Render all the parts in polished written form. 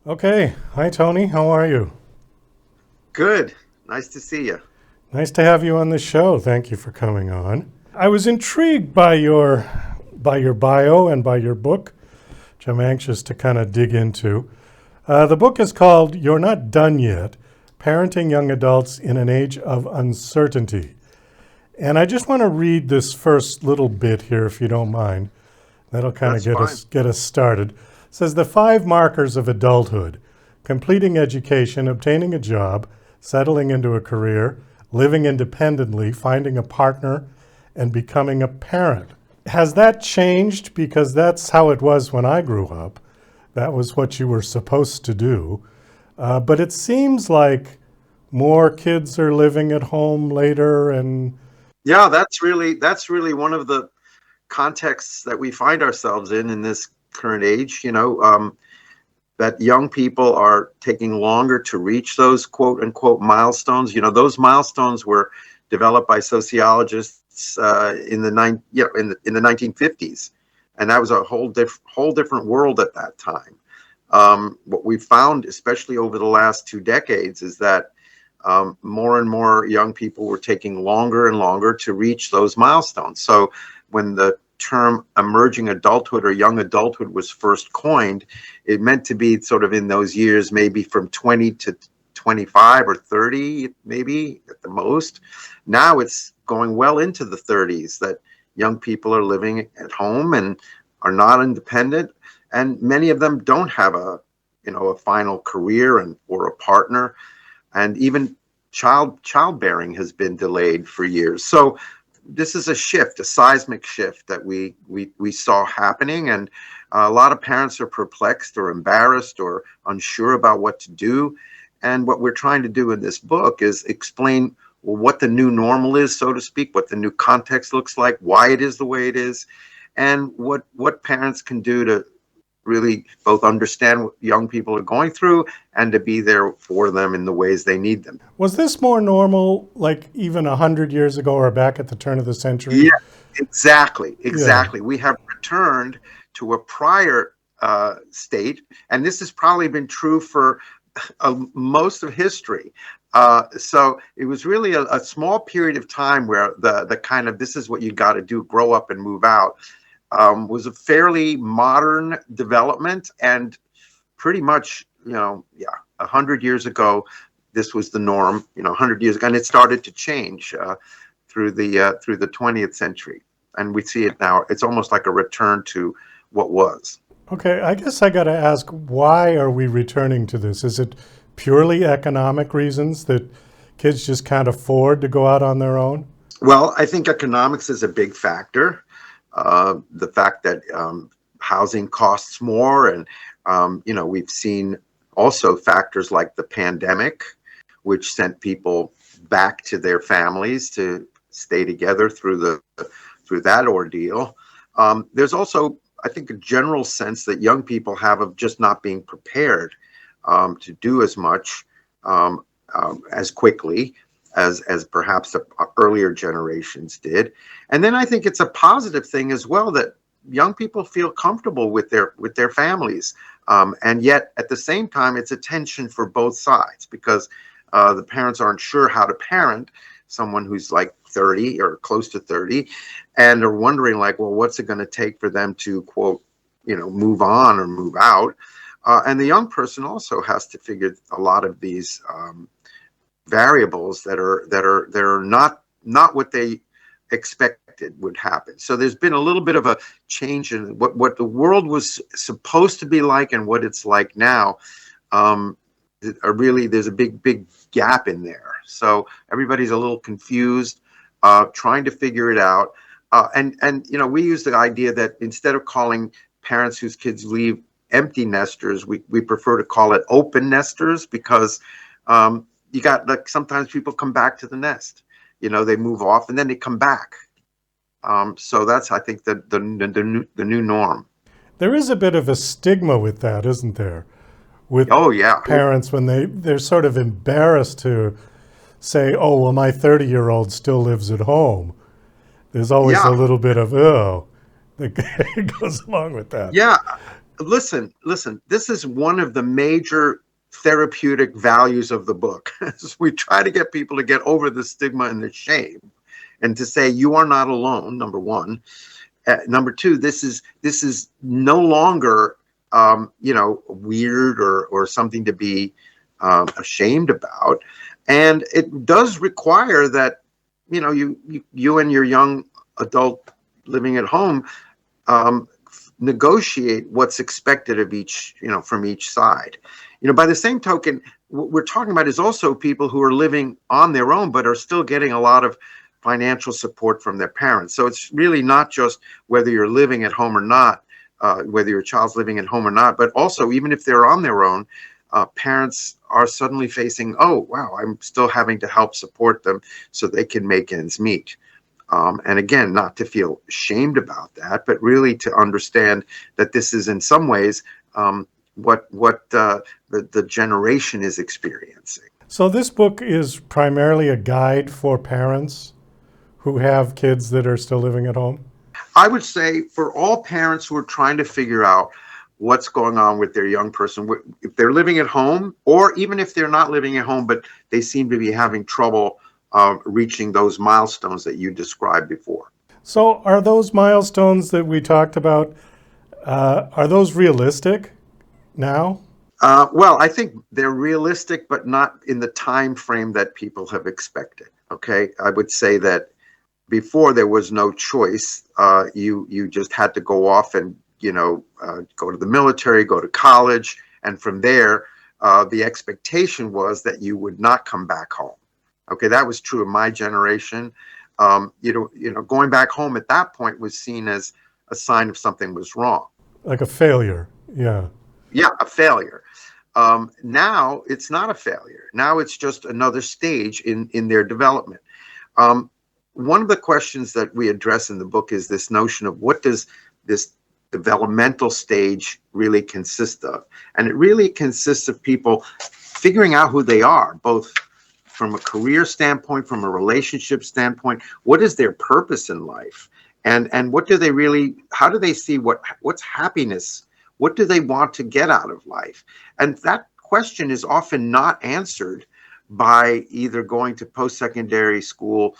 Okay. Hi, Tony. How are you? Good. Nice to see you. Nice to have you on the show. Thank you for coming on. I was intrigued by your bio and by your book, which I'm anxious to kind of dig into. The book is called "You're Not Done Yet: Parenting Young Adults in an Age of Uncertainty." And I just want to read this first little bit here, if you don't mind. That'll kind of That's fine. get us started. It says the five markers of adulthood: completing education, obtaining a job, settling into a career, living independently, finding a partner, and becoming a parent. Has that changed? Because that's how it was when I grew up. That was what you were supposed to do. But it seems like more kids are living at home later and Yeah, that's really one of the contexts that we find ourselves in this current age. That young people are taking longer to reach those quote unquote milestones. Those milestones were developed by sociologists in the 1950s, and that was a whole different world at that time. What we found, especially over the last 2 decades, is that more and more young people were taking longer and longer to reach those milestones. So when the term emerging adulthood or young adulthood was first coined, it meant to be sort of in those years, maybe from 20 to 25 or 30, maybe at the most. Now it's going well into the 30s that young people are living at home and are not independent. And many of them don't have a final career and or a partner, and even childbearing has been delayed for years. So this is a shift, a seismic shift that we saw happening, and a lot of parents are perplexed or embarrassed or unsure about what to do. And what we're trying to do in this book is explain, well, what the new normal is, so to speak, what the new context looks like, why it is the way it is, and what parents can do to really both understand what young people are going through and to be there for them in the ways they need them. was this more normal like even 100 years ago or back at the turn of the century? Yeah, exactly, Yeah. exactly. We have returned to a prior state, and this has probably been true for most of history. So it was really a small period of time where the kind of this is what you got to do, grow up and move out, was a fairly modern development, and pretty much, yeah, 100 years ago, this was the norm. 100 years ago, and it started to change through the 20th century, and we see it now. It's almost like a return to what was. Okay, I guess I got to ask, why are we returning to this? Is it purely economic reasons that kids just can't afford to go out on their own? Well, I think economics is a big factor. The fact that housing costs more, and we've seen also factors like the pandemic, which sent people back to their families to stay together through that ordeal. There's also, I think, a general sense that young people have of just not being prepared to do as much as quickly as perhaps the earlier generations did. And then I think it's a positive thing as well that young people feel comfortable with their families, and yet at the same time it's a tension for both sides, because the parents aren't sure how to parent someone who's like 30 or close to 30, and are wondering, like, well, what's it going to take for them to, quote, move on or move out. And the young person also has to figure a lot of these variables that are not what they expected would happen. So there's been a little bit of a change in what the world was supposed to be like and what it's like now. Really, there's a big gap in there. So everybody's a little confused, trying to figure it out. And we use the idea that instead of calling parents whose kids leave empty nesters, we prefer to call it open nesters, because you got, like, sometimes people come back to the nest. They move off and then they come back. So that's, I think, the new norm. There is a bit of a stigma with that, isn't there? With Oh yeah. parents when they're sort of embarrassed to say, oh, well, my 30-year-old still lives at home. There's always a Yeah. little bit of, oh, that goes along with that. Yeah. listen, this is one of the major therapeutic values of the book. We try to get people to get over the stigma and the shame and to say you are not alone, number one. Number two, this is no longer weird or something to be ashamed about. And it does require that, you and your young adult living at home negotiate what's expected of each, from each side. By the same token, what we're talking about is also people who are living on their own, but are still getting a lot of financial support from their parents. So it's really not just whether you're living at home or not, whether your child's living at home or not, but also even if they're on their own, parents are suddenly facing, oh, wow, I'm still having to help support them so they can make ends meet. And again, not to feel shamed about that, but really to understand that this is in some ways what the generation is experiencing. So this book is primarily a guide for parents who have kids that are still living at home? I would say for all parents who are trying to figure out what's going on with their young person, if they're living at home, or even if they're not living at home, but they seem to be having trouble reaching those milestones that you described before. So are those milestones that we talked about, are those realistic now? Well, I think they're realistic, but not in the time frame that people have expected. Okay, I would say that before there was no choice. You just had to go off and go to the military, go to college, and from there, the expectation was that you would not come back home. Okay, that was true of my generation. Going back home at that point was seen as a sign of something was wrong. Like a failure, yeah. Yeah, a failure. Now it's not a failure. Now it's just another stage in their development. One of the questions that we address in the book is this notion of what does this developmental stage really consist of? And it really consists of people figuring out who they are, both from a career standpoint, from a relationship standpoint. What is their purpose in life? And what do they really, how do they see what's happiness? What do they want to get out of life? And that question is often not answered by either going to post-secondary school,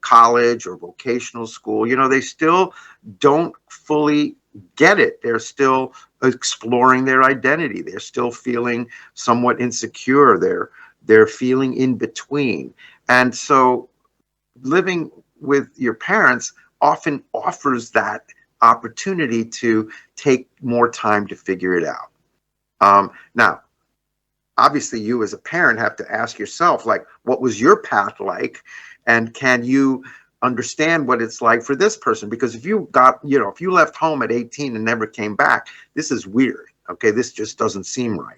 college, or vocational school. They still don't fully get it. They're still exploring their identity. They're still feeling somewhat insecure. They're feeling in between. And so living with your parents often offers that opportunity to take more time to figure it out. Now, obviously, you as a parent have to ask yourself, like, what was your path like? And can you understand what it's like for this person? Because if you left home at 18 and never came back, this is weird. Okay, this just doesn't seem right.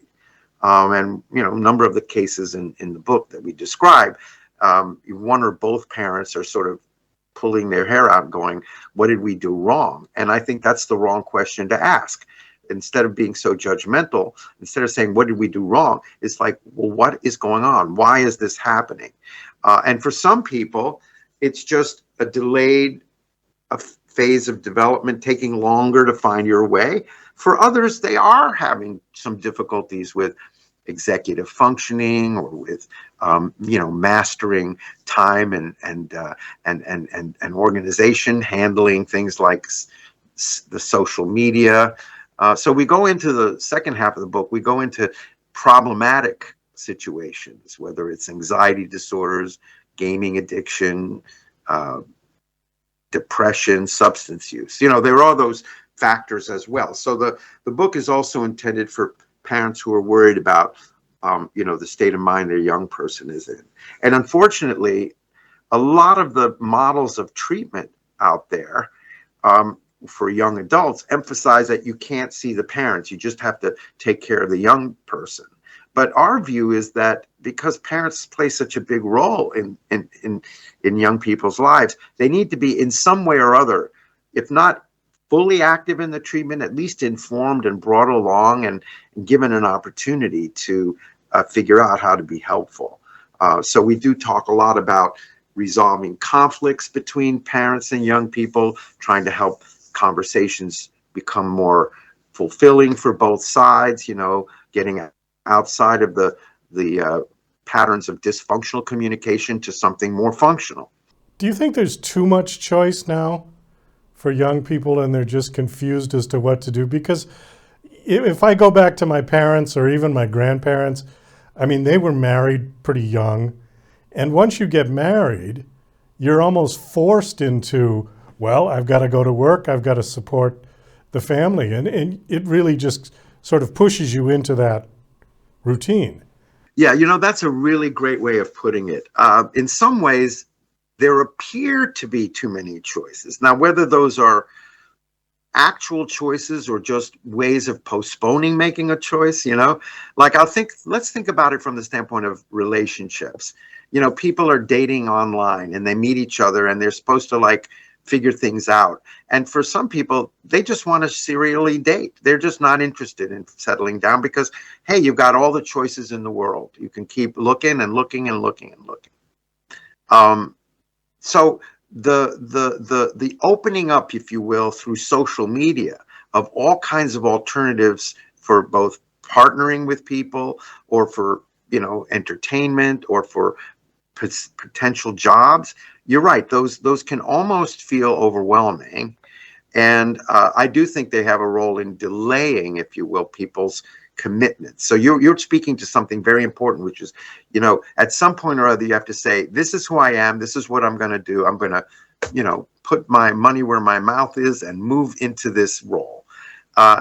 And a number of the cases in the book that we describe, one or both parents are sort of pulling their hair out going, what did we do wrong? And I think that's the wrong question to ask. Instead of being so judgmental, instead of saying, what did we do wrong? It's like, well, what is going on? Why is this happening? And for some people, it's just a delayed phase of development, taking longer to find your way. For others, they are having some difficulties with executive functioning or with, mastering time and organization, handling things like the social media. So we go into the second half of the book, we go into problematic situations, whether it's anxiety disorders, gaming addiction, depression, substance use. There are all those factors as well. So the book is also intended for parents who are worried about, the state of mind their young person is in. And unfortunately, a lot of the models of treatment out there for young adults emphasize that you can't see the parents. You just have to take care of the young person. But our view is that because parents play such a big role in young people's lives, they need to be in some way or other, if not fully active in the treatment, at least informed and brought along and given an opportunity to figure out how to be helpful. So we do talk a lot about resolving conflicts between parents and young people, trying to help conversations become more fulfilling for both sides, getting outside of the patterns of dysfunctional communication to something more functional. Do you think there's too much choice now for young people and they're just confused as to what to do? Because if I go back to my parents or even my grandparents, I mean, they were married pretty young. And once you get married, you're almost forced into, well, I've got to go to work, I've got to support the family. And it really just sort of pushes you into that routine. Yeah, that's a really great way of putting it. In some ways, there appear to be too many choices. Now, whether those are actual choices or just ways of postponing making a choice, like let's think about it from the standpoint of relationships. People are dating online and they meet each other and they're supposed to like figure things out. And for some people, they just want to serially date. They're just not interested in settling down because, hey, you've got all the choices in the world. You can keep looking and looking and looking and looking. So the opening up, if you will, through social media of all kinds of alternatives for both partnering with people or for, entertainment or for potential jobs. You're right. Those can almost feel overwhelming. And I do think they have a role in delaying, if you will, people's commitments. So you're speaking to something very important, which is, at some point or other, you have to say, this is who I am. This is what I'm going to do. I'm going to, put my money where my mouth is and move into this role.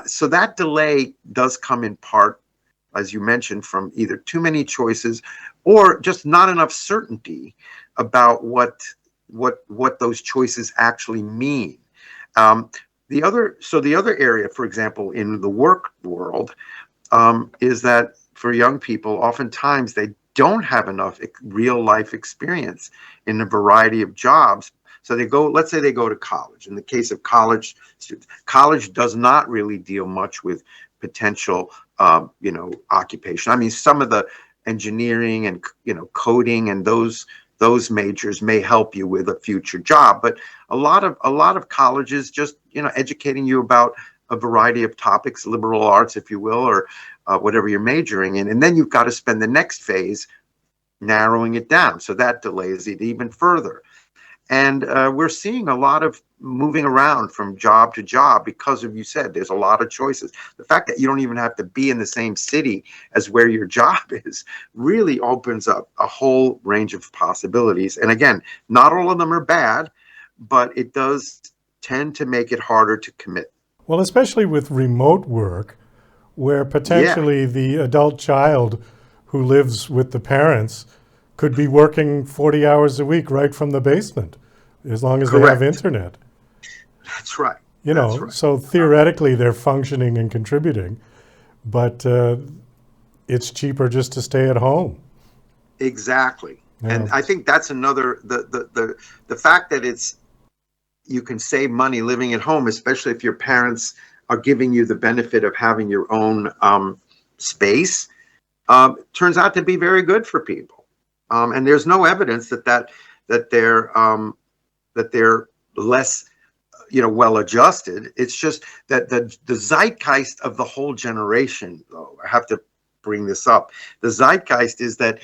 So that delay does come in part, as you mentioned, from either too many choices or just not enough certainty about what those choices actually mean. The other area, for example, in the work world, is that for young people, oftentimes they don't have enough real life experience in a variety of jobs. So let's say they go to college. In the case of college students, college does not really deal much with potential, occupation. I mean, some of the engineering and, coding and those majors may help you with a future job, but a lot of colleges just, educating you about a variety of topics, liberal arts, if you will, or whatever you're majoring in. And then you've got to spend the next phase narrowing it down. So that delays it even further. And we're seeing a lot of moving around from job to job because of, you said, there's a lot of choices. The fact that you don't even have to be in the same city as where your job is really opens up a whole range of possibilities. And again, not all of them are bad, but it does tend to make it harder to commit. Well, especially with remote work, where potentially the adult child who lives with the parents could be working 40 hours a week right from the basement, as long as Correct. they have internet. That's right. That's right. So theoretically they're functioning and contributing, but it's cheaper just to stay at home. Exactly. Yeah. And I think that's another, the fact that you can save money living at home, especially if your parents are giving you the benefit of having your own space, turns out to be very good for people. And there's no evidence that they're less, well adjusted. It's just that the zeitgeist of the whole generation, though, I have to bring this up. The zeitgeist is that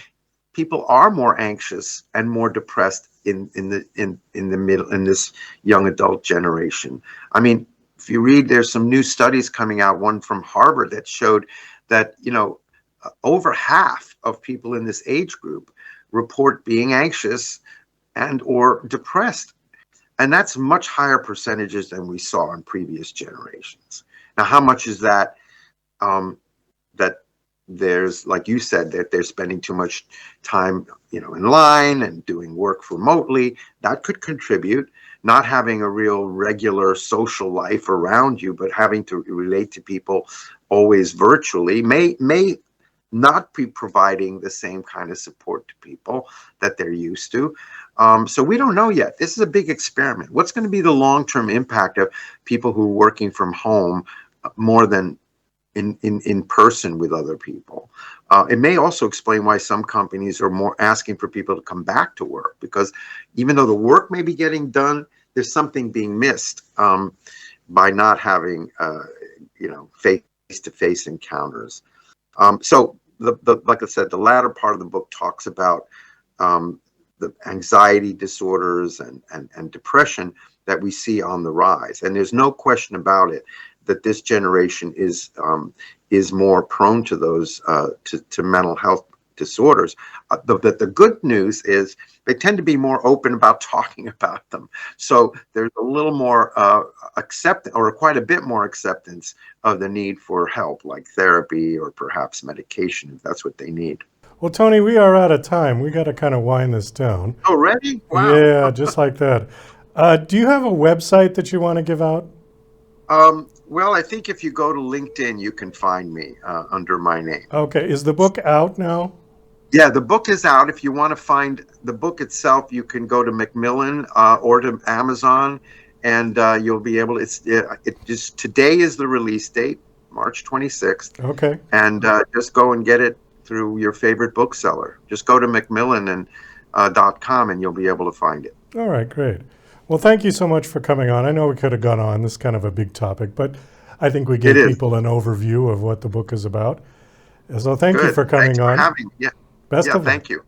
people are more anxious and more depressed in this young adult generation. I mean, if you read, there's some new studies coming out, one from Harvard that showed that, over half of people in this age group report being anxious and or depressed. And that's much higher percentages than we saw in previous generations. Now, how much is that, that there's, like you said, that they're spending too much time, in line and doing work remotely? That could contribute. Not having a real regular social life around you, but having to relate to people always virtually may not be providing the same kind of support to people that they're used to. So we don't know yet. This is a big experiment. What's going to be the long-term impact of people who are working from home more than in person with other people? It may also explain why some companies are more asking for people to come back to work, because even though the work may be getting done, there's something being missed by not having face-to-face encounters. So like I said, the latter part of the book talks about the anxiety disorders and depression that we see on the rise. And there's no question about it that this generation is more prone to those to mental health disorders. The good news is they tend to be more open about talking about them. So there's a little more quite a bit more acceptance of the need for help, like therapy or perhaps medication, if that's what they need. Well, Tony, we are out of time. We got to kind of wind this down. Already? Wow. Yeah, just like that. Do you have a website that you want to give out? Well, I think if you go to LinkedIn, you can find me under my name. Okay. Is the book out now? Yeah, the book is out. If you want to find the book itself, you can go to Macmillan or to Amazon, and you'll be able to. Today is the release date, March 26th. Okay. And just go and get it through your favorite bookseller. Just go to Macmillan.com and you'll be able to find it. All right, great. Well, thank you so much for coming on. I know we could have gone on. This is kind of a big topic, but I think we gave people an overview of what the book is about. So thank you for coming on. Thanks for having me. Yeah. Best of luck. Thank you.